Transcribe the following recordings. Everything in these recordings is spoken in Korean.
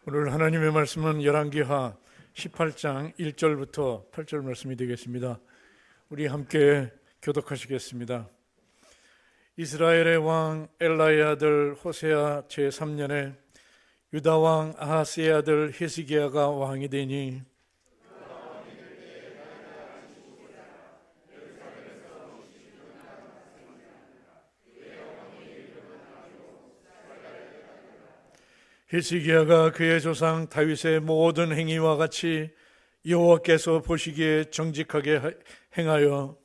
오늘 하나님의 말씀은 열왕기하 18장 1절부터 8절 말씀이 되겠습니다. 우리 함께 교독하시겠습니다. 이스라엘의 왕 엘라의 아들 호세아 제3년에 유다 왕 아하스의 아들 히스기야가 왕이 되니 히스기야가 그의 조상 다윗의 모든 행위와 같이 여호와께서 보시기에 정직하게 행하여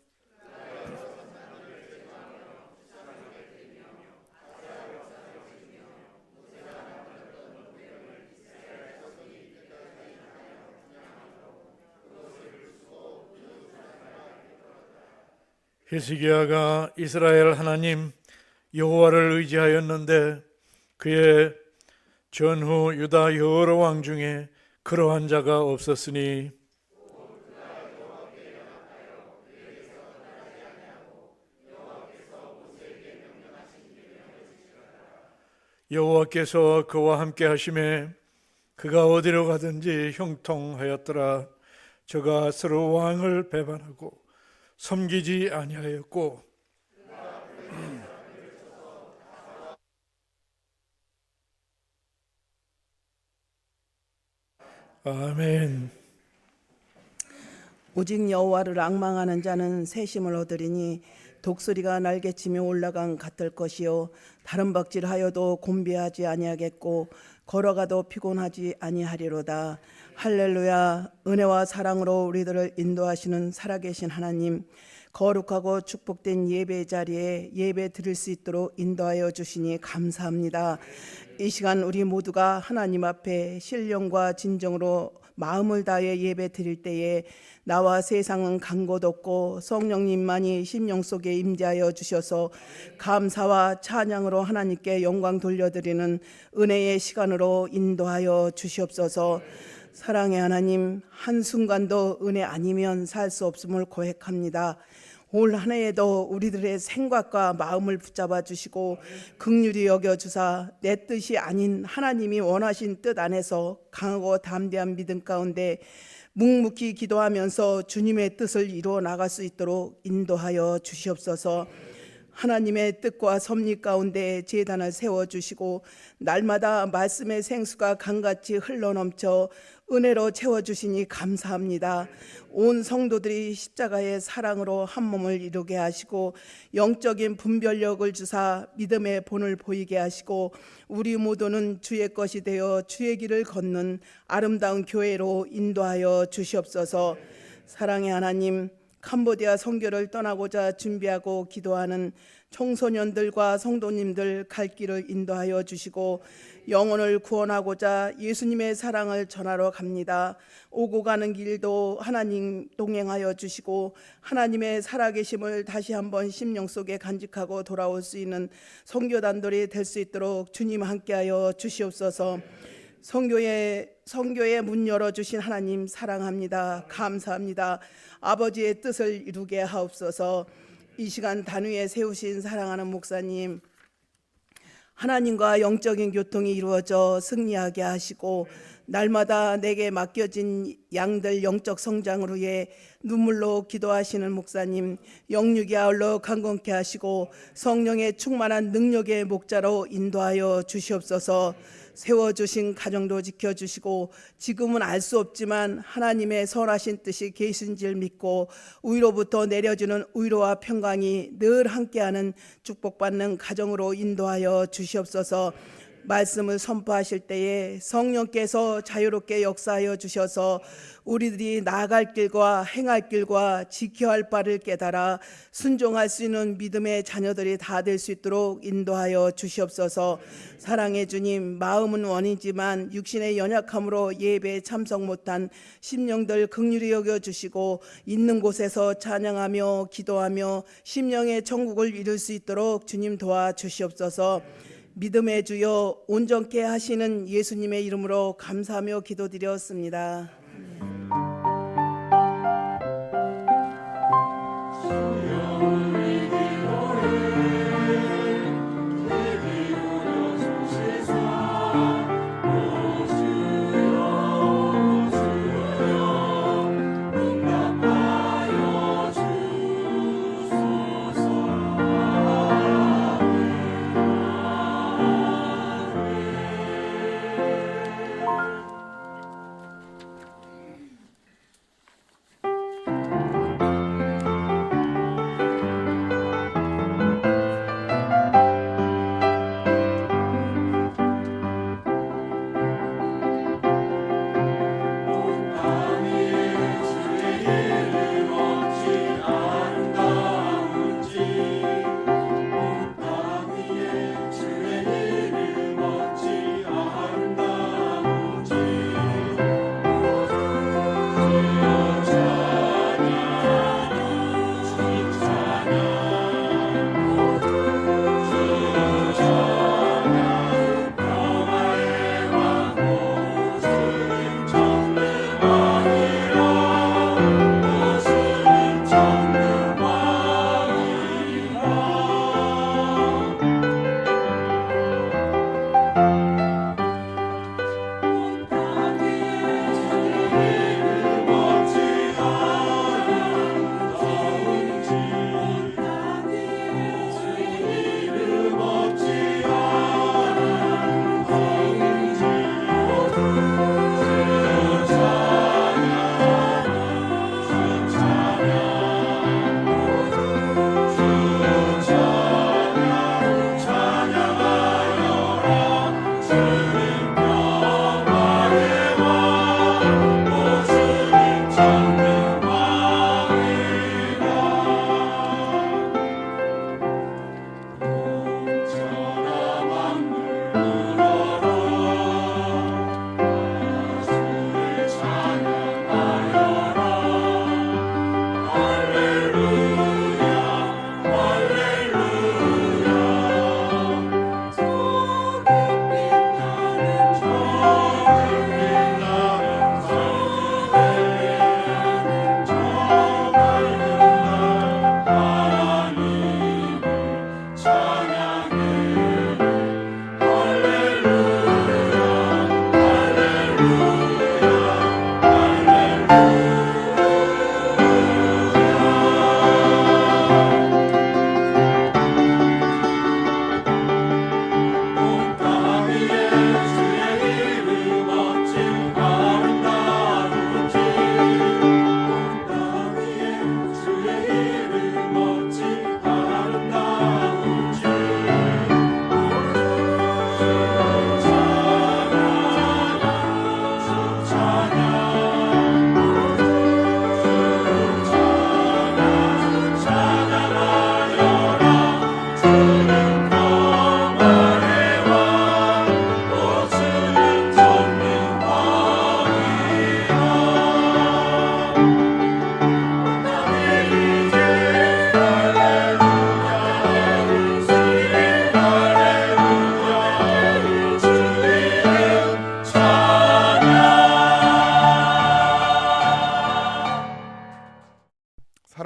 히스기야가 이스라엘 하나님 여호와를 의지하였는데 그의 전후 유다 여러 왕 중에 그러한 자가 없었으니 여호와께서 그와 함께 하심에 그가 어디로 가든지 형통하였더라. 저가 서로 왕을 배반하고 섬기지 아니하였고 아멘. 오직 여호와를 앙망하는 자는 새심을 얻으리니 독수리가 날개치며 올라간 같을 것이요 다른 박질하여도 곤비하지 아니하겠고 걸어가도 피곤하지 아니하리로다. 할렐루야. 은혜와 사랑으로 우리들을 인도하시는 살아계신 하나님, 거룩하고 축복된 예배 자리에 예배 드릴 수 있도록 인도하여 주시니 감사합니다. 이 시간 우리 모두가 하나님 앞에 신령과 진정으로 마음을 다해 예배 드릴 때에 나와 세상은 간 곳 없고 성령님만이 심령 속에 임재하여 주셔서 감사와 찬양으로 하나님께 영광 돌려드리는 은혜의 시간으로 인도하여 주시옵소서. 사랑의 하나님, 한순간도 은혜 아니면 살 수 없음을 고백합니다. 올 한 해에도 우리들의 생각과 마음을 붙잡아 주시고 긍휼히 여겨 주사 내 뜻이 아닌 하나님이 원하신 뜻 안에서 강하고 담대한 믿음 가운데 묵묵히 기도하면서 주님의 뜻을 이루어 나갈 수 있도록 인도하여 주시옵소서. 하나님의 뜻과 섭리 가운데 제단을 세워주시고 날마다 말씀의 생수가 강같이 흘러넘쳐 은혜로 채워주시니 감사합니다. 온 성도들이 십자가의 사랑으로 한 몸을 이루게 하시고 영적인 분별력을 주사 믿음의 본을 보이게 하시고 우리 모두는 주의 것이 되어 주의 길을 걷는 아름다운 교회로 인도하여 주시옵소서. 사랑의 하나님, 캄보디아 선교를 떠나고자 준비하고 기도하는 청소년들과 성도님들 갈 길을 인도하여 주시고 영혼을 구원하고자 예수님의 사랑을 전하러 갑니다. 오고 가는 길도 하나님 동행하여 주시고 하나님의 살아계심을 다시 한번 심령 속에 간직하고 돌아올 수 있는 선교단들이 될 수 있도록 주님 함께하여 주시옵소서. 선교의 문 열어주신 하나님 사랑합니다. 감사합니다. 아버지의 뜻을 이루게 하옵소서. 이 시간 단위에 세우신 사랑하는 목사님, 하나님과 영적인 교통이 이루어져 승리하게 하시고 날마다 내게 맡겨진 양들 영적 성장을 위해 눈물로 기도하시는 목사님, 영육이 아울러 강건케 하시고 성령의 충만한 능력의 목자로 인도하여 주시옵소서. 세워주신 가정도 지켜주시고 지금은 알 수 없지만 하나님의 선하신 뜻이 계신 줄 믿고 위로부터 내려주는 위로와 평강이 늘 함께하는 축복받는 가정으로 인도하여 주시옵소서. 말씀을 선포하실 때에 성령께서 자유롭게 역사하여 주셔서 우리들이 나아갈 길과 행할 길과 지켜야 할 바를 깨달아 순종할 수 있는 믿음의 자녀들이 다 될 수 있도록 인도하여 주시옵소서. 사랑의 주님, 마음은 원이지만 육신의 연약함으로 예배에 참석 못한 심령들 긍휼히 여겨주시고 있는 곳에서 찬양하며 기도하며 심령의 천국을 이룰 수 있도록 주님 도와주시옵소서. 믿음의 주여 온전케 하시는 예수님의 이름으로 감사하며 기도드렸습니다. 주의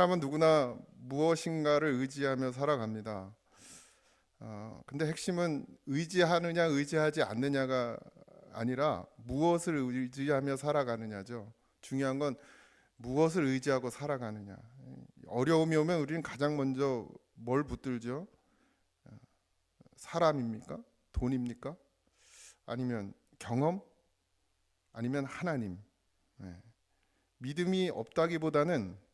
사람은 누구나 무엇인가를 의지하며 살아갑니다. 근데 핵심은 의지하느냐 의지하지 않느냐가 아니라 무엇을 의지하며 살아가느냐죠. 중요한 건 무엇을 의지하고 살아가느냐. 어려움이 오면 우리는 가장 먼저 뭘 붙들죠? 사람입니까? 돈입니까? 아니면 경험? 아니면 하나님? 네. 믿음이 없다기보다는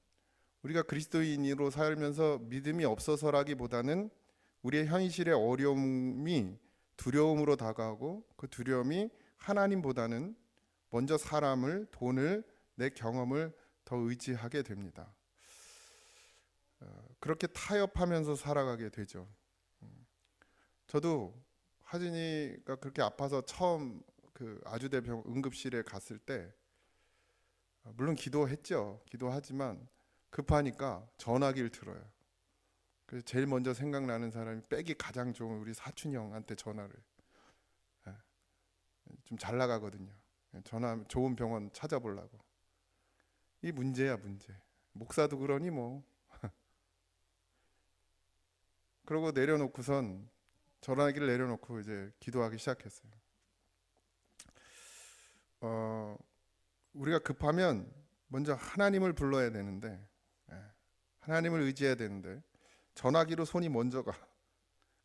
우리가 그리스도인으로 살면서 믿음이 없어서라기보다는 우리의 현실의 어려움이 두려움으로 다가오고 그 두려움이 하나님보다는 먼저 사람을, 돈을, 내 경험을 더 의지하게 됩니다. 그렇게 타협하면서 살아가게 되죠. 저도 하진이가 그렇게 아파서 처음 그 아주대병 응급실에 갔을 때 물론 기도했죠. 기도하지만 급하니까 전화기를 틀어요. 그래서 제일 먼저 생각나는 사람이 빼기 가장 좋은 우리 사촌 형한테 전화를. 좀 잘 나가거든요. 전화 좋은 병원 찾아보려고. 이 문제야 문제. 목사도 그러니 뭐. 그러고 내려놓고선 전화기를 내려놓고 이제 기도하기 시작했어요. 우리가 급하면 먼저 하나님을 불러야 되는데, 하나님을 의지해야 되는데 전화기로 손이 먼저 가.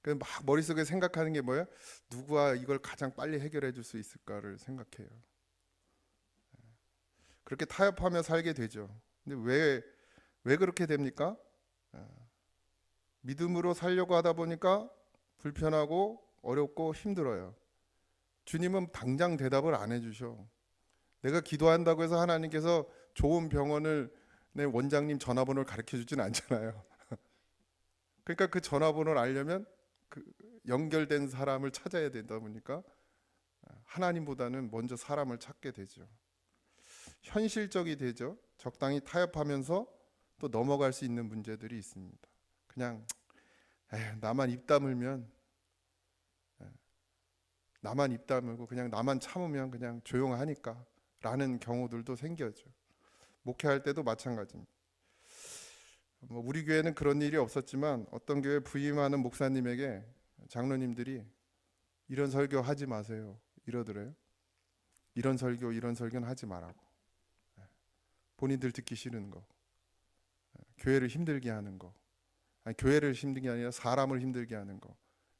그 막 머릿속에 생각하는 게 뭐예요? 누구와 이걸 가장 빨리 해결해 줄 수 있을까를 생각해요. 그렇게 타협하며 살게 되죠. 근데 왜 그렇게 됩니까? 믿음으로 살려고 하다 보니까 불편하고 어렵고 힘들어요. 주님은 당장 대답을 안 해주셔. 내가 기도한다고 해서 하나님께서 좋은 병원을 내 원장님 전화번호를 가르쳐 주진 않잖아요. 그러니까 그 전화번호를 알려면 그 연결된 사람을 찾아야 되다 보니까 하나님보다는 먼저 사람을 찾게 되죠. 현실적이 되죠. 적당히 타협하면서 또 넘어갈 수 있는 문제들이 있습니다. 그냥 나만 입 다물면, 나만 입 다물고 그냥 나만 참으면 그냥 조용하니까 라는 경우들도 생겨죠. 목회할 때도 마찬가지입니다. 우리 교회는 그런 일이 없었지만 어떤 교회 부임하는 목사님에게 장로님들이 이런 설교 하지 마세요 이러더래요. 이런 설교는 하지 말라고. 본인들 듣기 싫은 거, 교회를 힘들게 하는 거, 아니 교회를 힘든 게 아니라 사람을 힘들게 하는 거,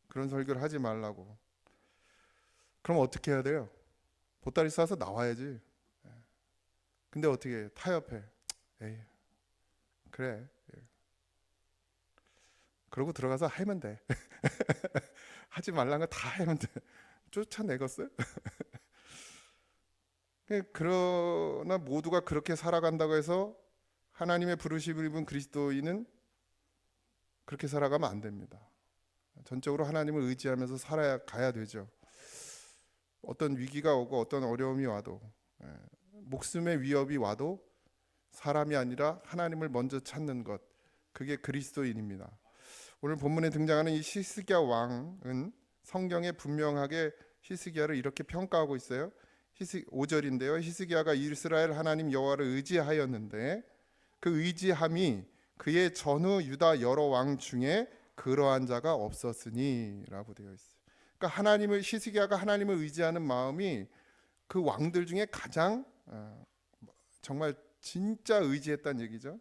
그런 설교를 하지 말라고. 그럼 어떻게 해야 돼요? 보따리 싸서 나와야지. 근데 어떻게 해? 타협해. 에이, 그래. 그러고 들어가서 하면 돼. 하지 말라는 거 다 하면 돼. 쫓아내겠어요? 그러나 모두가 그렇게 살아간다고 해서 하나님의 부르심을 입은 그리스도인은 그렇게 살아가면 안 됩니다. 전적으로 하나님을 의지하면서 살아가야 되죠. 어떤 위기가 오고 어떤 어려움이 와도, 목숨의 위협이 와도 사람이 아니라 하나님을 먼저 찾는 것, 그게 그리스도인입니다. 오늘 본문에 등장하는 이 히스기야 왕은 성경에 분명하게 히스기야를 이렇게 평가하고 있어요. 5절인데요. 히스기야가 이스라엘 하나님 여호와를 의지하였는데 그 의지함이 그의 전후 유다 여러 왕 중에 그러한 자가 없었으니 라고 되어 있어요. 그러니까 히스기야가 하나님을 의지하는 마음이 그 왕들 중에 가장 정말 진짜 의지했다는 얘기죠.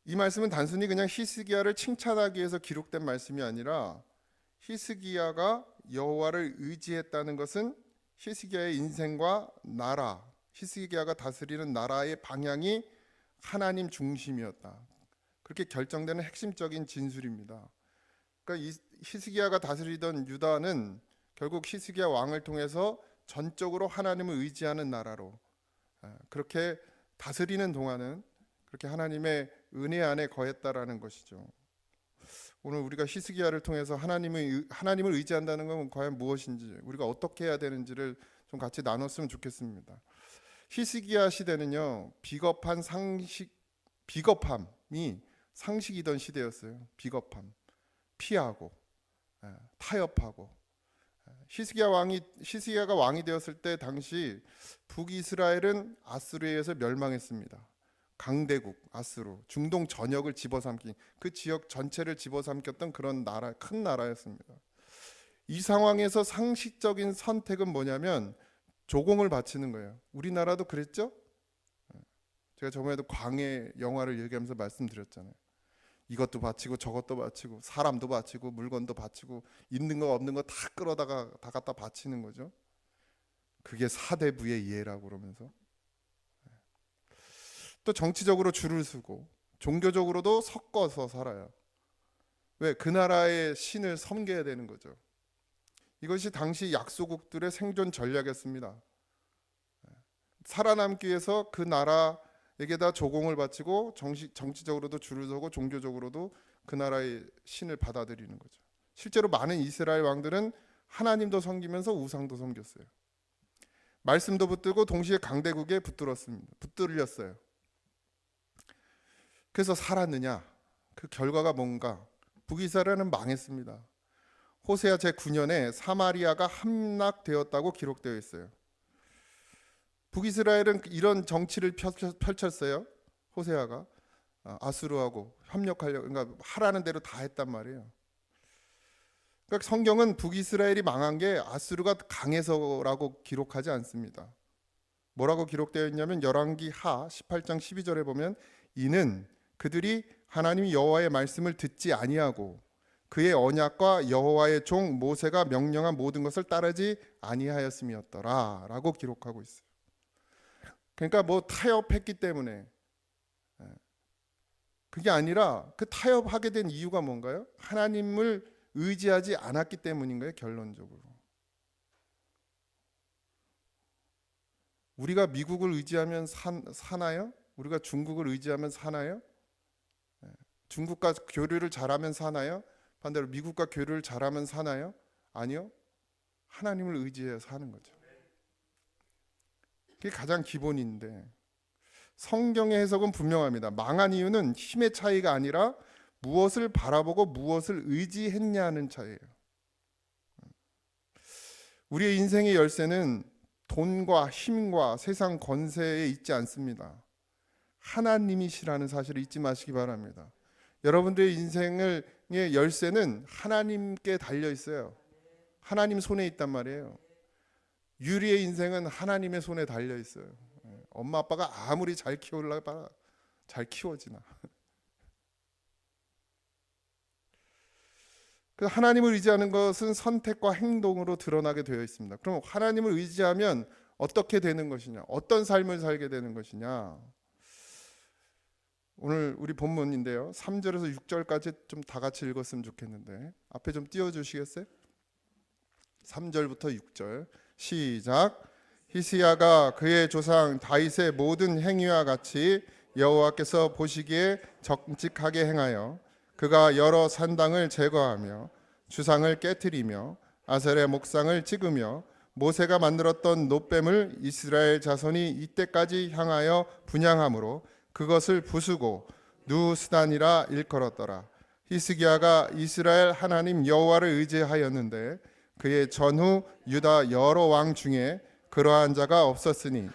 이 말씀은 단순히 그냥 히스기야를 칭찬하기 위해서 기록된 말씀이 아니라 히스기야가 여호와를 의지했다는 것은 히스기야의 인생과 나라, 히스기야가 다스리는 나라의 방향이 하나님 중심이었다. 그렇게 결정되는 핵심적인 진술입니다. 그러니까 히스기야가 다스리던 유다는 결국 히스기야 왕을 통해서 전적으로 하나님을 의지하는 나라로 그렇게 다스리는 동안은 그렇게 하나님의 은혜 안에 거했다라는 것이죠. 오늘 우리가 히스기야를 통해서 하나님을 의지한다는 건 과연 무엇인지, 우리가 어떻게 해야 되는지를 좀 같이 나눴으면 좋겠습니다. 히스기야 시대는요, 비겁함이 상식이던 시대였어요. 비겁함, 피하고 타협하고. 히스기야가 왕이 되었을 때 당시 북이스라엘은 아수르에 의해서 멸망했습니다. 강대국 아수르, 중동 전역을 집어삼킨, 그 지역 전체를 집어삼켰던 그런 나라, 큰 나라였습니다. 이 상황에서 상식적인 선택은 뭐냐면 조공을 바치는 거예요. 우리나라도 그랬죠? 제가 저번에도 광해 영화를 얘기하면서 말씀드렸잖아요. 이것도 바치고 저것도 바치고 사람도 바치고 물건도 바치고 있는 거 없는 거 다 끌어다가 다 갖다 바치는 거죠. 그게 사대부의 이해라고 그러면서 또 정치적으로 줄을 서고 종교적으로도 섞어서 살아요. 왜? 그 나라의 신을 섬겨야 되는 거죠. 이것이 당시 약소국들의 생존 전략이었습니다. 살아남기 위해서 그 나라에게다 조공을 바치고 정치적으로도 줄을 서고 종교적으로도 그 나라의 신을 받아들이는 거죠. 실제로 많은 이스라엘 왕들은 하나님도 섬기면서 우상도 섬겼어요. 말씀도 붙들고 동시에 강대국에 붙들렸어요. 그래서 살았느냐? 그 결과가 뭔가? 북이스라엘은 망했습니다. 호세아 제9년에 사마리아가 함락되었다고 기록되어 있어요. 북이스라엘은 이런 정치를 펼쳤어요. 호세아가 아수르하고 협력하려고, 그러니까 하라는 대로 다 했단 말이에요. 그러니까 성경은 북이스라엘이 망한 게 아수르가 강해서라고 기록하지 않습니다. 뭐라고 기록되어 있냐면 열왕기 하 18장 12절에 보면 이는 그들이 하나님 여호와의 말씀을 듣지 아니하고 그의 언약과 여호와의 종 모세가 명령한 모든 것을 따르지 아니하였음이었더라 라고 기록하고 있어요. 그러니까 뭐 타협했기 때문에, 그게 아니라 그 타협하게 된 이유가 뭔가요? 하나님을 의지하지 않았기 때문인 거예요. 결론적으로 우리가 미국을 의지하면 사나요? 우리가 중국을 의지하면 사나요? 중국과 교류를 잘하면 사나요? 반대로 미국과 교류를 잘하면 사나요? 아니요. 하나님을 의지해서 사는 거죠. 그게 가장 기본인데 성경의 해석은 분명합니다. 망한 이유는 힘의 차이가 아니라 무엇을 바라보고 무엇을 의지했냐는 차이예요. 우리의 인생의 열쇠는 돈과 힘과 세상 권세에 있지 않습니다. 하나님이시라는 사실을 잊지 마시기 바랍니다. 여러분들의 인생의 열쇠는 하나님께 달려 있어요. 하나님 손에 있단 말이에요. 유리의 인생은 하나님의 손에 달려 있어요. 엄마 아빠가 아무리 잘 키우려고 봐라, 잘 키워지나. 그 하나님을 의지하는 것은 선택과 행동으로 드러나게 되어 있습니다. 그럼 하나님을 의지하면 어떻게 되는 것이냐? 어떤 삶을 살게 되는 것이냐? 오늘 우리 본문인데요. 3절에서 6절까지 좀 다 같이 읽었으면 좋겠는데 앞에 좀 띄워주시겠어요? 3절부터 6절 시작. 히스야가 그의 조상 다윗의 모든 행위와 같이 여호와께서 보시기에 정직하게 행하여 그가 여러 산당을 제거하며 주상을 깨뜨리며 아셀의 목상을 찍으며 모세가 만들었던 놋뱀을 이스라엘 자손이 이때까지 향하여 분향함으로 그것을 부수고 누스단이라 일컬었더라. 히스기야가 이스라엘 하나님 여호와를 의지하였는데 그의 전후 유다 여러 왕 중에 그러한 자가 없었으니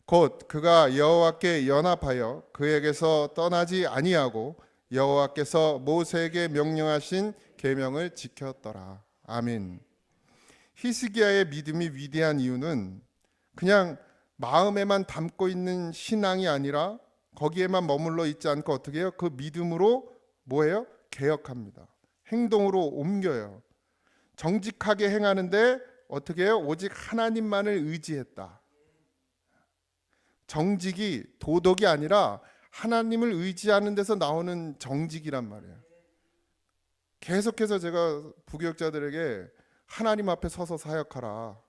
곧 그가 여호와께 연합하여 그에게서 떠나지 아니하고 여호와께서 모세에게 명령하신 계명을 지켰더라. 아멘. 히스기야의 믿음이 위대한 이유는 그냥 마음에만 담고 있는 신앙이 아니라 거기에만 머물러 있지 않고 어떻게 해요? 그 믿음으로 뭐예요? 개혁합니다. 행동으로 옮겨요. 정직하게 행하는데 어떻게 해요? 오직 하나님만을 의지했다. 정직이 도덕이 아니라 하나님을 의지하는 데서 나오는 정직이란 말이에요. 계속해서 제가 부교육자들에게 하나님 앞에 서서 사역하라.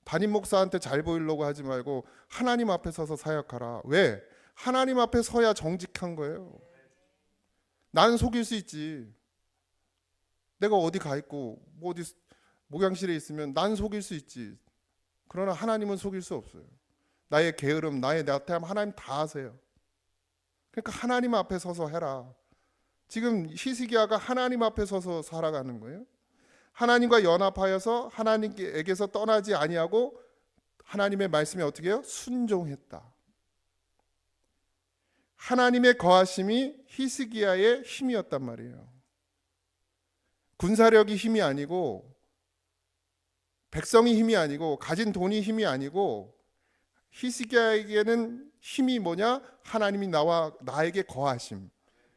담임 목사한테 잘 보이려고 하지 말고 하나님 앞에 서서 사역하라. 왜? 하나님 앞에 서야 정직한 거예요. 나는 속일 수 있지. 내가 어디 가 있고 뭐 어디 목양실에 있으면 난 속일 수 있지. 그러나 하나님은 속일 수 없어요. 나의 게으름, 나의 나태함 하나님 다 아세요. 그러니까 하나님 앞에 서서 해라. 지금 히스기야가 하나님 앞에 서서 살아가는 거예요. 하나님과 연합하여서 하나님께서 떠나지 아니하고 하나님의 말씀에 어떻게 해요? 순종했다. 하나님의 거하심이 히스기야의 힘이었단 말이에요. 군사력이 힘이 아니고 백성이 힘이 아니고 가진 돈이 힘이 아니고 히스기야에게는 힘이 뭐냐? 하나님이 나에게 거하심.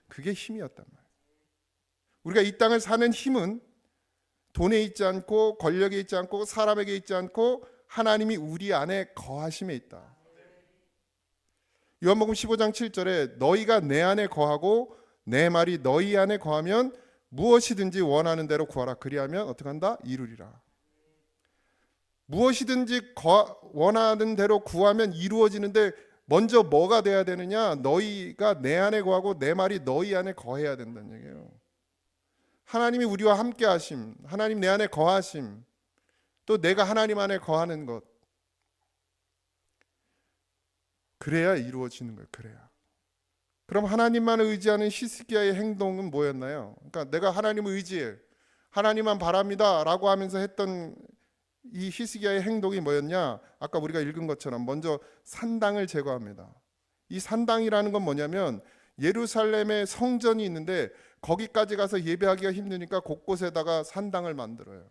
그게 힘이었단 말이에요. 우리가 이 땅을 사는 힘은 돈에 있지 않고 권력에 있지 않고 사람에게 있지 않고 하나님이 우리 안에 거하심에 있다. 요한복음 15장 7절에 너희가 내 안에 거하고 내 말이 너희 안에 거하면 무엇이든지 원하는 대로 구하라. 그리하면 어떻게 한다? 이루리라. 무엇이든지 원하는 대로 구하면 이루어지는데 먼저 뭐가 돼야 되느냐? 너희가 내 안에 거하고 내 말이 너희 안에 거해야 된다는 얘기예요. 하나님이 우리와 함께 하심, 하나님 내 안에 거하심, 또 내가 하나님 안에 거하는 것, 그래야 이루어지는 거예요. 그래야. 그럼 하나님만을 의지하는 히스기야의 행동은 뭐였나요? 그러니까 내가 하나님을 의지해, 하나님만 바랍니다 라고 하면서 했던 이 히스기야의 행동이 뭐였냐? 아까 우리가 읽은 것처럼 먼저 산당을 제거합니다. 이 산당이라는 건 뭐냐면 예루살렘에 성전이 있는데 거기까지 가서 예배하기가 힘드니까 곳곳에다가 산당을 만들어요.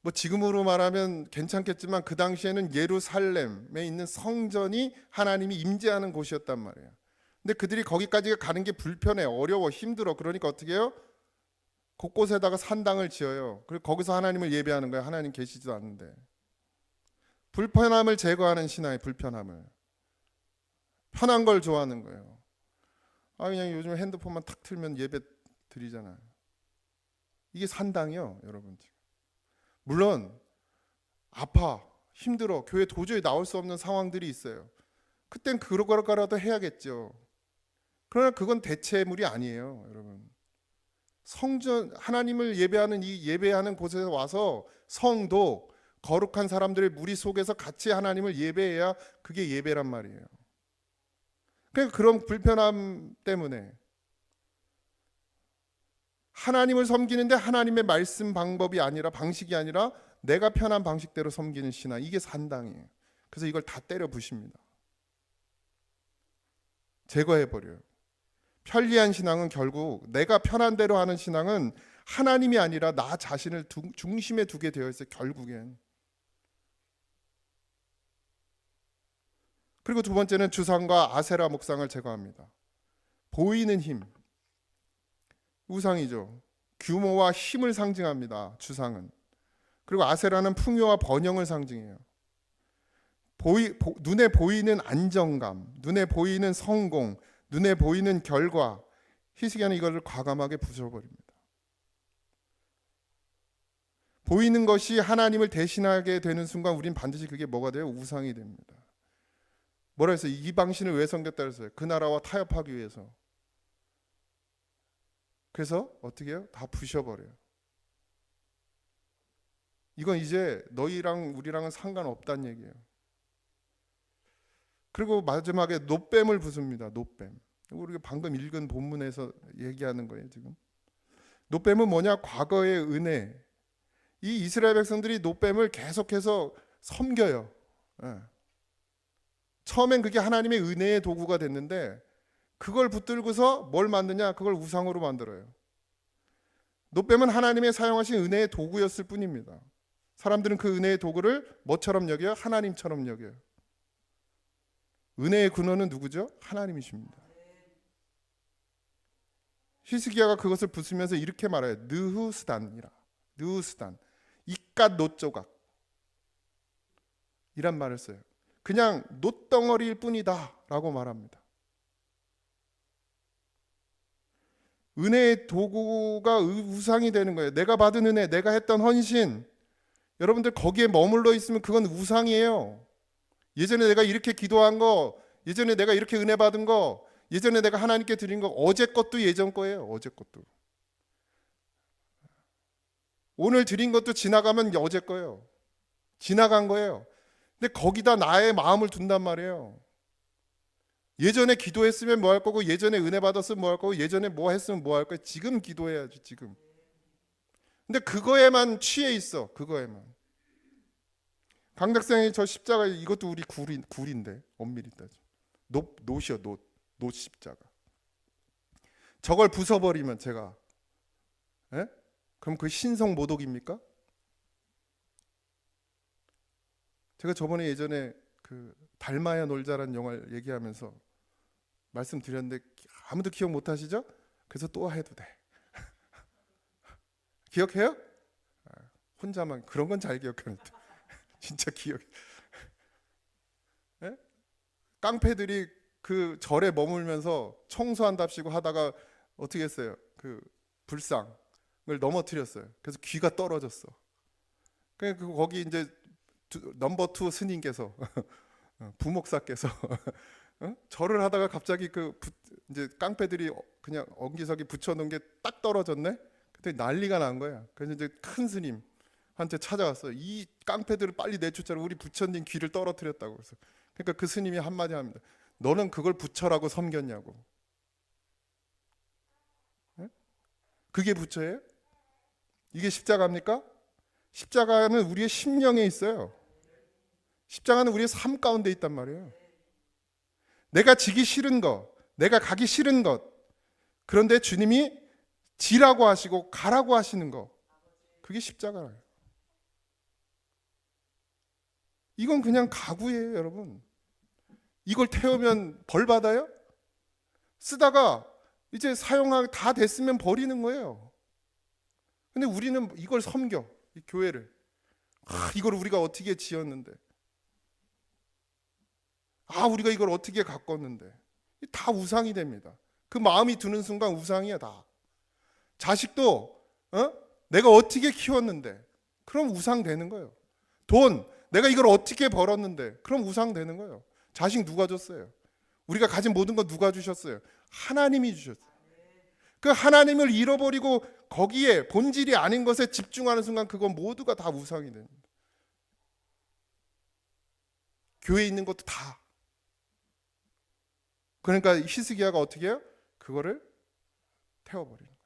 뭐 지금으로 말하면 괜찮겠지만 그 당시에는 예루살렘에 있는 성전이 하나님이 임재하는 곳이었단 말이에요. 근데 그들이 거기까지 가는 게 불편해, 어려워, 힘들어. 그러니까 어떻게 해요? 곳곳에다가 산당을 지어요. 그리고 거기서 하나님을 예배하는 거예요. 하나님 계시지도 않는데. 불편함을 제거하는 신앙의 불편함을. 편한 걸 좋아하는 거예요. 그냥 요즘 핸드폰만 탁 틀면 예배 드리잖아요. 이게 산당이요, 여러분. 물론 아파, 힘들어, 교회 도저히 나올 수 없는 상황들이 있어요. 그땐 그거라도 해야겠죠. 그러나 그건 대체물이 아니에요, 여러분. 성전, 하나님을 예배하는 이 예배하는 곳에 와서 성도, 거룩한 사람들의 무리 속에서 같이 하나님을 예배해야 그게 예배란 말이에요. 그러니까 그런 불편함 때문에 하나님을 섬기는데 하나님의 말씀 방법이 아니라, 방식이 아니라 내가 편한 방식대로 섬기는 신앙, 이게 산당이에요. 그래서 이걸 다 때려 부십니다. 제거해버려요. 편리한 신앙은 결국 내가 편한 대로 하는 신앙은 하나님이 아니라 나 자신을 중심에 두게 되어 있어요, 결국엔. 그리고 두 번째는 주상과 아세라 목상을 제거합니다. 보이는 힘, 우상이죠. 규모와 힘을 상징합니다, 주상은. 그리고 아세라는 풍요와 번영을 상징해요. 눈에 보이는 안정감, 눈에 보이는 성공, 눈에 보이는 결과, 히스기야는 이것을 과감하게 부숴버립니다. 보이는 것이 하나님을 대신하게 되는 순간 우린 반드시 그게 뭐가 돼요? 우상이 됩니다. 뭐라 했어요? 이 방신을 왜 섬겼다 그랬어요? 그 나라와 타협하기 위해서. 그래서 어떻게 해요? 다 부셔버려요. 이건 이제 너희랑 우리랑은 상관없다는 얘기예요. 그리고 마지막에 노뱀을 부숩니다. 노뱀. 우리가 방금 읽은 본문에서 얘기하는 거예요, 지금. 노뱀은 뭐냐? 과거의 은혜. 이 이스라엘 백성들이 노뱀을 계속해서 섬겨요. 예. 처음엔 그게 하나님의 은혜의 도구가 됐는데 그걸 붙들고서 뭘 만드냐? 그걸 우상으로 만들어요. 노뱀은 하나님의 사용하신 은혜의 도구였을 뿐입니다. 사람들은 그 은혜의 도구를 뭐처럼 여겨요? 하나님처럼 여겨요. 은혜의 근원은 누구죠? 하나님이십니다. 히스기야가 그것을 부수면서 이렇게 말해요. 느후스단이라. 느후스단. 이깟 놋조각 이란 말을 써요. 그냥 놋덩어리일 뿐이다 라고 말합니다. 은혜의 도구가 우상이 되는 거예요. 내가 받은 은혜, 내가 했던 헌신, 여러분들 거기에 머물러 있으면 그건 우상이에요. 예전에 내가 이렇게 기도한 거, 예전에 내가 이렇게 은혜 받은 거, 예전에 내가 하나님께 드린 거, 어제 것도 예전 거예요. 어제 것도. 오늘 드린 것도 지나가면 어제 거예요. 지나간 거예요. 근데 거기다 나의 마음을 둔단 말이에요. 예전에 기도했으면 뭐 할 거고, 예전에 은혜 받았으면 뭐 할 거고, 예전에 뭐 했으면 뭐 할 거예요. 지금 기도해야지, 지금. 근데 그거에만 취해 있어. 그거에만. 강작생이 저 십자가, 이것도 우리 굴인데 엄밀히 따져. 노시요, 노 십자가. 저걸 부숴버리면 제가, 예? 그럼 그 신성 모독입니까? 제가 저번에 예전에 그 닮아야 놀자라는 영화를 얘기하면서 말씀드렸는데 아무도 기억 못 하시죠? 그래서 또 해도 돼. 기억해요? 혼자만 그런 건 잘 기억하는데 진짜 기억. 예? 깡패들이 그 절에 머물면서 청소한답시고 하다가 어떻게 했어요? 그 불상을 넘어뜨렸어요. 그래서 귀가 떨어졌어. 그러니까 거기 이제 넘버 2 스님께서 부목사께서 절을 하다가 갑자기 이제 깡패들이 그냥 엉기석이 붙여놓은 게 딱 떨어졌네. 그때 난리가 난 거야. 그래서 이제 큰 스님한테 찾아왔어. 이 깡패들을 빨리 내쫓아라. 우리 부처님 귀를 떨어뜨렸다고. 그래서 그러니까 그 스님이 한마디 합니다. 너는 그걸 부처라고 섬겼냐고. 네? 그게 부처예요? 이게 십자가입니까? 십자가는 우리의 심령에 있어요. 십자가는 우리의 삶 가운데 있단 말이에요. 내가 지기 싫은 것, 내가 가기 싫은 것, 그런데 주님이 지라고 하시고 가라고 하시는 것, 그게 십자가예요. 이건 그냥 가구예요, 여러분. 이걸 태우면 벌 받아요? 쓰다가 이제 사용하기 다 됐으면 버리는 거예요. 근데 우리는 이걸 섬겨, 이 교회를. 이걸 우리가 어떻게 지었는데, 우리가 이걸 어떻게 가꿨는데, 다 우상이 됩니다. 그 마음이 드는 순간 우상이야, 다. 자식도 내가 어떻게 키웠는데, 그럼 우상 되는 거예요. 돈, 내가 이걸 어떻게 벌었는데, 그럼 우상 되는 거예요. 자식 누가 줬어요? 우리가 가진 모든 거 누가 주셨어요? 하나님이 주셨어요. 그 하나님을 잃어버리고 거기에 본질이 아닌 것에 집중하는 순간 그건 모두가 다 우상이 됩니다. 교회에 있는 것도 다. 그러니까 히스기야가 어떻게 해요? 그거를 태워버리는 거예요.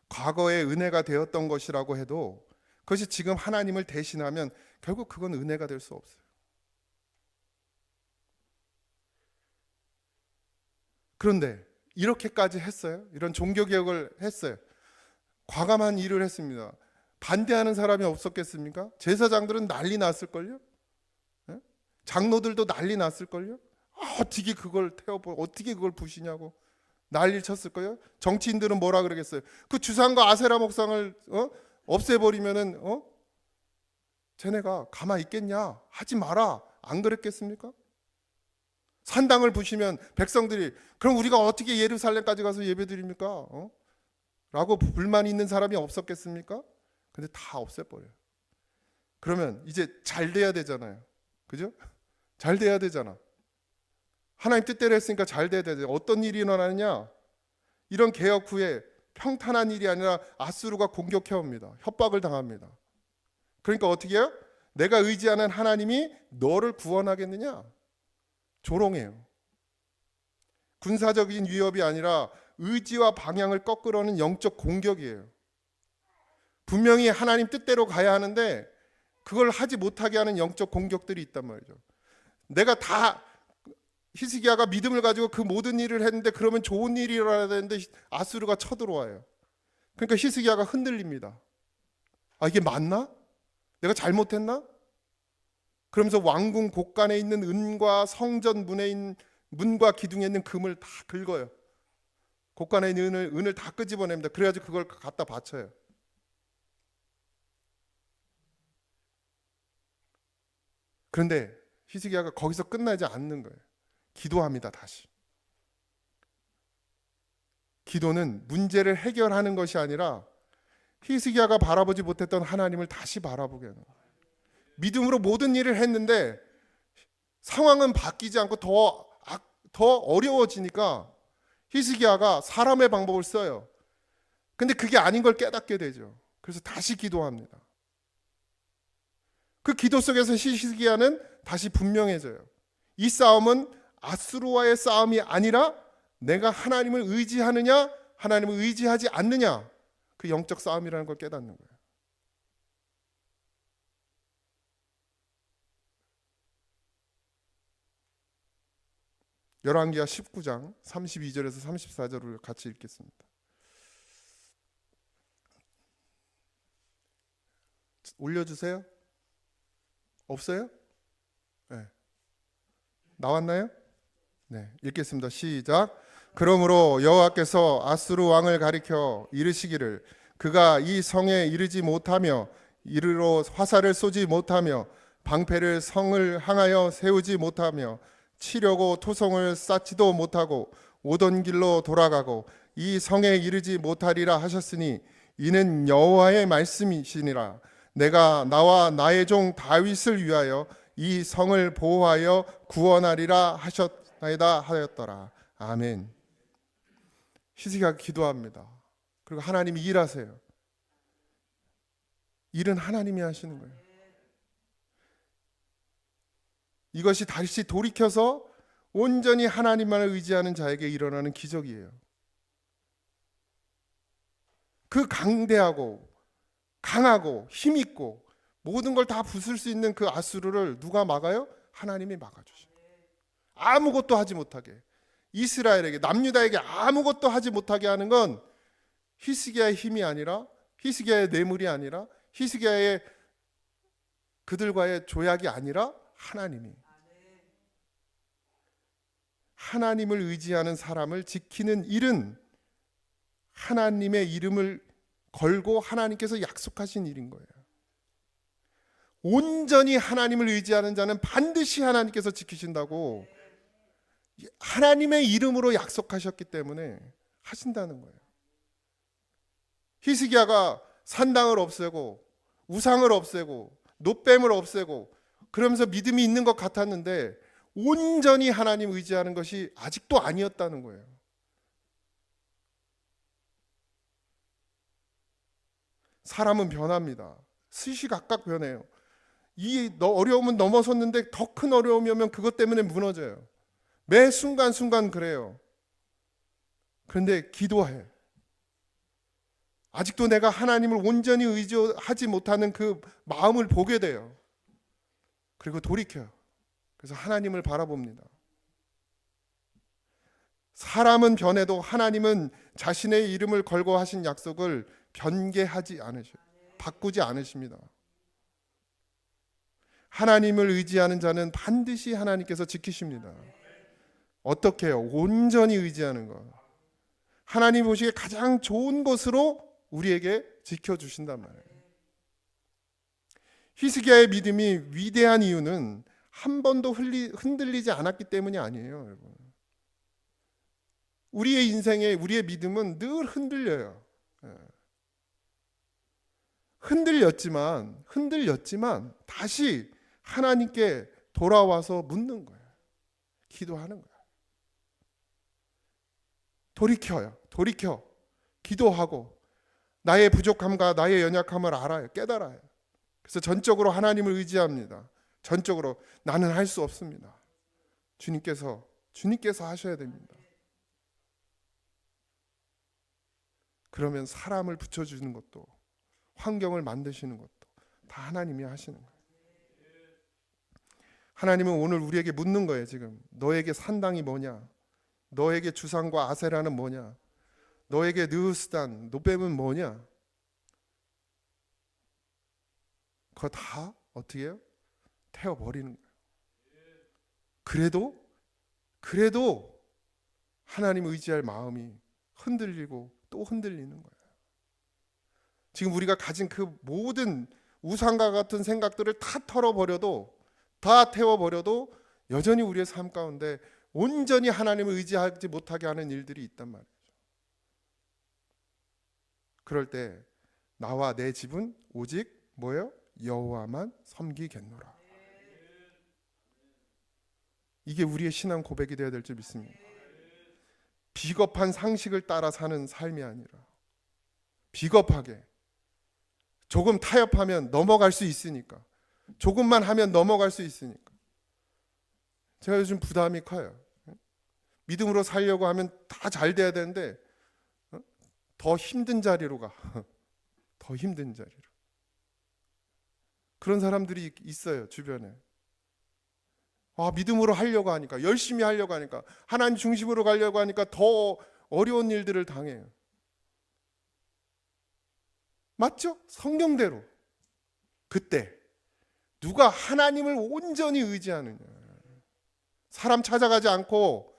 과거에 은혜가 되었던 것이라고 해도 그것이 지금 하나님을 대신하면 결국 그건 은혜가 될 수 없어요. 그런데 이렇게까지 했어요. 이런 종교개혁을 했어요. 과감한 일을 했습니다. 반대하는 사람이 없었겠습니까? 제사장들은 난리 났을걸요? 장로들도 난리 났을걸요? 어떻게 그걸 어떻게 그걸 부시냐고 난리를 쳤을걸요? 정치인들은 뭐라 그러겠어요? 그 주상과 아세라 목상을 없애버리면은 쟤네가 가만히 있겠냐? 하지 마라. 안 그랬겠습니까? 산당을 부시면 백성들이 그럼 우리가 어떻게 예루살렘까지 가서 예배드립니까? 라고 불만이 있는 사람이 없었겠습니까? 근데 다 없애버려요. 그러면 이제 잘 돼야 되잖아요. 그죠? 잘 돼야 되잖아. 하나님 뜻대로 했으니까 잘 돼야 되죠. 어떤 일이 일어나느냐? 이런 개혁 후에 평탄한 일이 아니라 아수르가 공격해 옵니다. 협박을 당합니다. 그러니까 어떻게 해요? 내가 의지하는 하나님이 너를 구원하겠느냐? 조롱해요. 군사적인 위협이 아니라 의지와 방향을 꺾으려는 영적 공격이에요. 분명히 하나님 뜻대로 가야 하는데 그걸 하지 못하게 하는 영적 공격들이 있단 말이죠. 내가 다 히스기야가 믿음을 가지고 그 모든 일을 했는데 그러면 좋은 일이 일어나야 되는데 아수르가 쳐들어와요. 그러니까 히스기야가 흔들립니다. 이게 맞나? 내가 잘못했나? 그러면서 왕궁 곳간에 있는 은과 성전 문과 기둥에 있는 금을 다 긁어요. 곳간에 있는 은을 다 끄집어냅니다. 그래가지고 그걸 갖다 바쳐요. 그런데 히스기야가 거기서 끝나지 않는 거예요. 기도합니다. 다시. 기도는 문제를 해결하는 것이 아니라 히스기야가 바라보지 못했던 하나님을 다시 바라보게 하는 거예요. 믿음으로 모든 일을 했는데 상황은 바뀌지 않고 더 어려워지니까 히스기야가 사람의 방법을 써요. 근데 그게 아닌 걸 깨닫게 되죠. 그래서 다시 기도합니다. 그 기도 속에서 히스기야는 다시 분명해져요. 이 싸움은 아수르와의 싸움이 아니라 내가 하나님을 의지하느냐 하나님을 의지하지 않느냐, 그 영적 싸움이라는 걸 깨닫는 거예요. 열왕기하 19장 32절에서 34절을 같이 읽겠습니다. 올려주세요. 없어요? 네. 나왔나요? 네, 읽겠습니다. 시작. 그러므로 여호와께서 아수르 왕을 가리켜 이르시기를 그가 이 성에 이르지 못하며 이르러 화살을 쏘지 못하며 방패를 성을 향하여 세우지 못하며 치려고 토성을 쌓지도 못하고 오던 길로 돌아가고 이 성에 이르지 못하리라 하셨으니 이는 여호와의 말씀이시니라. 내가 나와 나의 종 다윗을 위하여 이 성을 보호하여 구원하리라 하셨나이다 하였더라. 아멘. 히스기야가 기도합니다. 그리고 하나님이 일하세요. 일은 하나님이 하시는 거예요. 이것이 다시 돌이켜서 온전히 하나님만을 의지하는 자에게 일어나는 기적이에요. 그 강대하고 강하고 힘있고 모든 걸 다 부술 수 있는 그 아수르를 누가 막아요? 하나님이 막아주셔요. 아무것도 하지 못하게, 이스라엘에게, 남유다에게 아무것도 하지 못하게 하는 건 히스기야의 힘이 아니라, 히스기야의 뇌물이 아니라, 히스기야의 그들과의 조약이 아니라 하나님을 의지하는 사람을 지키는 일은 하나님의 이름을 걸고 하나님께서 약속하신 일인 거예요. 온전히 하나님을 의지하는 자는 반드시 하나님께서 지키신다고 하나님의 이름으로 약속하셨기 때문에 하신다는 거예요. 히스기야가 산당을 없애고 우상을 없애고 놋뱀을 없애고 그러면서 믿음이 있는 것 같았는데 온전히 하나님 의지하는 것이 아직도 아니었다는 거예요. 사람은 변합니다. 시시각각 변해요. 이 어려움은 넘어섰는데 더 큰 어려움이 오면 그것 때문에 무너져요. 매 순간순간 그래요. 그런데 기도해. 아직도 내가 하나님을 온전히 의지하지 못하는 그 마음을 보게 돼요. 그리고 돌이켜요. 그래서 하나님을 바라봅니다. 사람은 변해도 하나님은 자신의 이름을 걸고 하신 약속을 변개하지 않으셔요. 바꾸지 않으십니다. 하나님을 의지하는 자는 반드시 하나님께서 지키십니다. 어떻게 해요? 온전히 의지하는 것. 하나님 보시기에 가장 좋은 것으로 우리에게 지켜주신단 말이에요. 히스기야의 믿음이 위대한 이유는 한 번도 흔들리지 않았기 때문이 아니에요, 여러분. 우리의 인생에 우리의 믿음은 늘 흔들려요. 흔들렸지만 다시 하나님께 돌아와서 묻는 거예요. 기도하는 거예요. 돌이켜 기도하고 나의 부족함과 나의 연약함을 알아요. 깨달아요. 그래서 전적으로 하나님을 의지합니다. 전적으로 나는 할 수 없습니다. 주님께서 하셔야 됩니다. 그러면 사람을 붙여주는 것도 환경을 만드시는 것도 다 하나님이 하시는 거예요. 하나님은 오늘 우리에게 묻는 거예요. 지금 너에게 산당이 뭐냐? 너에게 주상과 아세라는 뭐냐? 너에게 느흐스단, 놋뱀은 뭐냐? 그거 다 어떻게 해요? 태워버리는 거예요. 그래도 하나님 의지할 마음이 흔들리고 또 흔들리는 거예요. 지금 우리가 가진 그 모든 우상과 같은 생각들을 다 털어버려도, 다 태워버려도 여전히 우리의 삶 가운데 온전히 하나님을 의지하지 못하게 하는 일들이 있단 말이죠. 그럴 때 나와 내 집은 오직 뭐예요? 여호와만 섬기겠노라. 이게 우리의 신앙 고백이 되어야 될 줄 믿습니다. 비겁한 상식을 따라 사는 삶이 아니라 비겁하게 조금 타협하면 넘어갈 수 있으니까, 조금만 하면 넘어갈 수 있으니까. 제가 요즘 부담이 커요. 믿음으로 살려고 하면 다 잘 돼야 되는데 더 힘든 자리로 가. 더 힘든 자리로. 그런 사람들이 있어요, 주변에. 믿음으로 하려고 하니까, 열심히 하려고 하니까, 하나님 중심으로 가려고 하니까 더 어려운 일들을 당해요. 맞죠? 성경대로. 그때 누가 하나님을 온전히 의지하느냐. 사람 찾아가지 않고,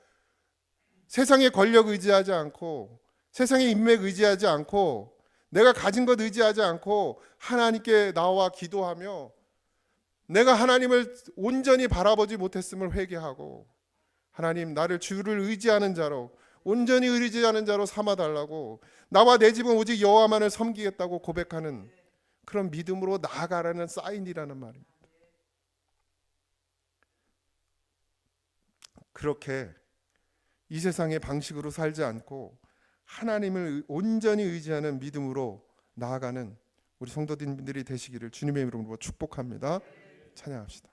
세상의 권력 의지하지 않고, 세상의 인맥 의지하지 않고, 내가 가진 것 의지하지 않고 하나님께 나와 기도하며 내가 하나님을 온전히 바라보지 못했음을 회개하고, 하나님 나를 주를 의지하는 자로, 온전히 의지하는 자로 삼아달라고, 나와 내 집은 오직 여호와만을 섬기겠다고 고백하는 그런 믿음으로 나아가라는 사인이라는 말입니다. 그렇게 이 세상의 방식으로 살지 않고 하나님을 온전히 의지하는 믿음으로 나아가는 우리 성도님들이 되시기를 주님의 이름으로 축복합니다. 찬양합시다.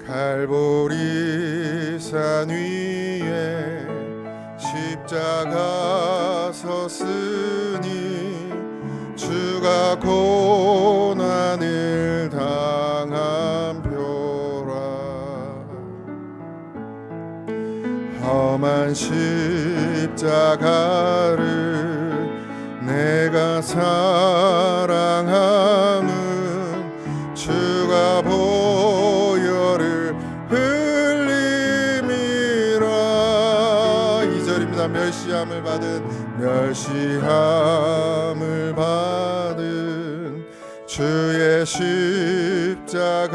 갈보리 산 위에 십자가 섰으니 주가 고난을 당한 표라. 험한 십자가를 내가 사랑함은 주가 보혈을 흘림이라. 2절입니다. 멸시함을 받은 주의 십자가에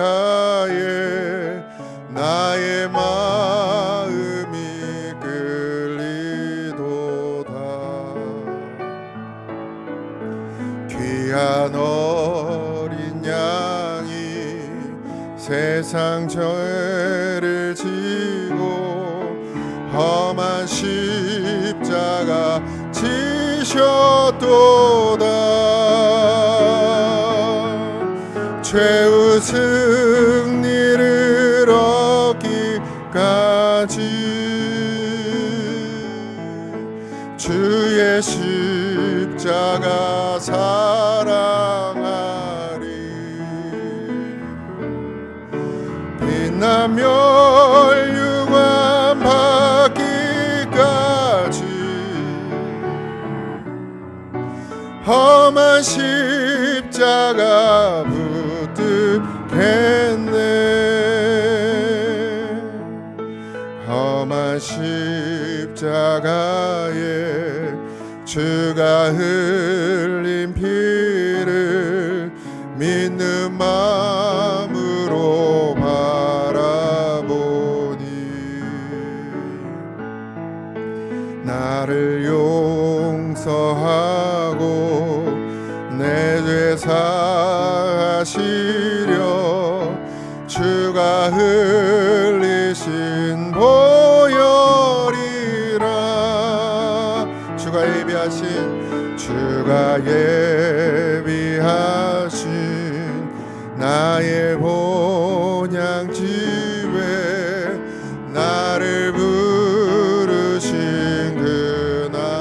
나의 마음이 끌리도다. 귀한 어린 양이 세상 죄를 지고 험한 십자가 지셨도다. 죄의 승리를 얻기까지 주의 십자가 사랑하리. 빛나며 멸류관 받기까지 험한 십자가 붙들겠네. 험한 십자가에 주가 흘린 피를 믿는 마음으로 바라보니 나를 용서하고 내 죄 사하시려 주가 흘리신 보혈이라. 주가 예비하신 나의 본향 집에 나를 부르신 그날에는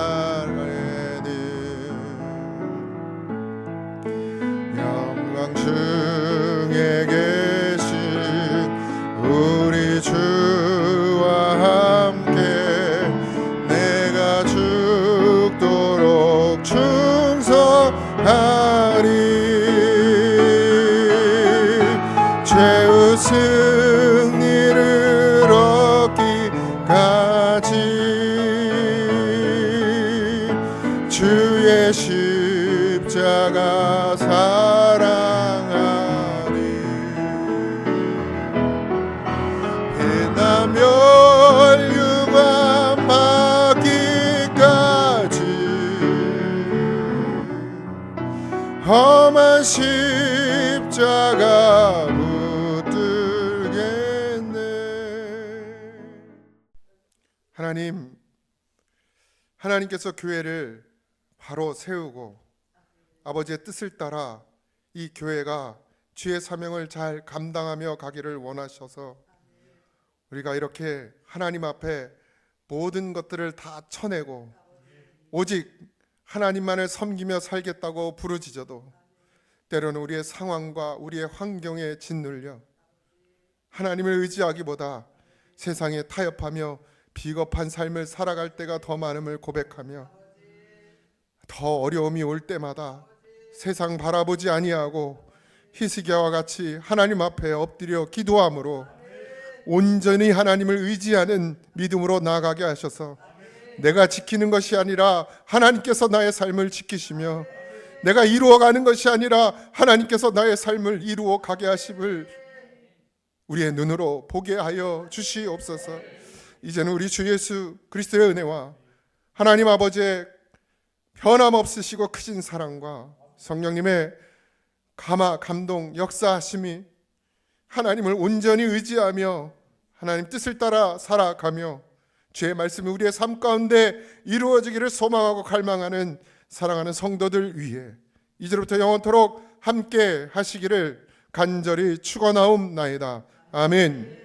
영광 중에 계신 우리 주와 함께 내가 죽도록 충성하리. 죄의 승리를 얻기까지 주의 십자가 사랑하리 해나 멸류관 받기까지 험한 십자가 붙들겠네. 하나님께서 교회를 바로 세우고 아버지의 뜻을 따라 이 교회가 주의 사명을 잘 감당하며 가기를 원하셔서 우리가 이렇게 하나님 앞에 모든 것들을 다 쳐내고 오직 하나님만을 섬기며 살겠다고 부르짖어도 때로는 우리의 상황과 우리의 환경에 짓눌려 하나님을 의지하기보다 세상에 타협하며 비겁한 삶을 살아갈 때가 더 많음을 고백하며 더 어려움이 올 때마다 세상 바라보지 아니하고 히스기야와 같이 하나님 앞에 엎드려 기도함으로 온전히 하나님을 의지하는 믿음으로 나아가게 하셔서 내가 지키는 것이 아니라 하나님께서 나의 삶을 지키시며 내가 이루어가는 것이 아니라 하나님께서 나의 삶을 이루어 가게 하심을 우리의 눈으로 보게 하여 주시옵소서. 이제는 우리 주 예수 그리스도의 은혜와 하나님 아버지의 변함없으시고 크신 사랑과 성령님의 감동 역사하심이 하나님을 온전히 의지하며 하나님 뜻을 따라 살아가며 주의 말씀이 우리의 삶 가운데 이루어지기를 소망하고 갈망하는 사랑하는 성도들 위해 이제부터 영원토록 함께 하시기를 간절히 축원하옵나이다. 아멘.